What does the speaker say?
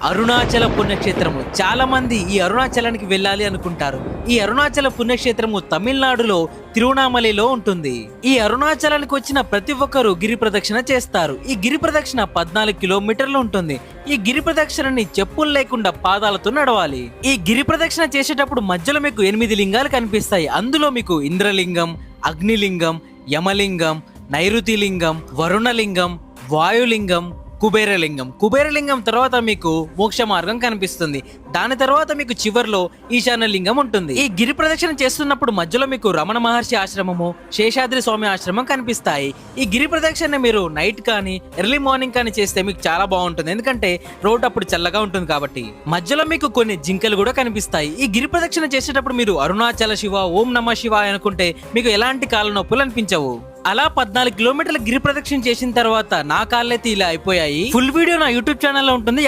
అరుణాచల పుణ్యక్షేత్రము. చాలా మంది ఈ అరుణాచలానికి వెళ్ళాలి అనుకుంటారు. ఈ అరుణాచల పుణ్యక్షేత్రము తమిళనాడులో తిరువణామలలో ఉంటుంది. ఈ అరుణాచలానికి వచ్చిన ప్రతి ఒక్కరూ గిరి ప్రదక్షిణ చేస్తారు. ఈ గిరి ప్రదక్షిణ 14 కిలోమీటర్లు ఉంటుంది. ఈ గిరి ప్రదక్షిణని చెప్పులు లేకుండా పాదాలతో నడవాలి. ఈ గిరి ప్రదక్షిణ చేసేటప్పుడు మధ్యలో మీకు 8 లింగాలు కనిపిస్తాయి. అందులో మీకు ఇంద్రలింగం, అగ్నిలింగం, యమలింగం, నైరుతిలింగం, వరుణలింగం, వాయులింగం, కుబేరలింగం తర్వాత మీకు మోక్ష మార్గం కనిపిస్తుంది. దాని తర్వాత మీకు చివర్లో ఈశాన్య లింగం ఉంటుంది. ఈ గిరి ప్రదక్షిణ చేస్తున్నప్పుడు మధ్యలో మీకు రమణ మహర్షి ఆశ్రమము, శేషాద్రి స్వామి ఆశ్రమం కనిపిస్తాయి. ఈ గిరి ప్రదక్షిణ మీరు నైట్ కానీ ఎర్లీ మార్నింగ్ కానీ చేస్తే మీకు చాలా బాగుంటుంది. ఎందుకంటే రోడ్ అప్పుడు చల్లగా ఉంటుంది కాబట్టి. మధ్యలో మీకు కొన్ని జింకలు కూడా కనిపిస్తాయి. ఈ గిరి ప్రదక్షిణ చేసేటప్పుడు మీరు అరుణాచల శివ, ఓం నమ శివ అనుకుంటే మీకు ఎలాంటి కాళ్ళ నొప్పులు అనిపించవు. అలా 14 కిలోమీటర్ల గిరి ప్రదక్షిణ చేసిన తర్వాత నా కాళ్ళైతే ఇలా అయిపోయాయి. ఫుల్ వీడియో నా యూట్యూబ్ ఛానల్లో ఉంటుంది.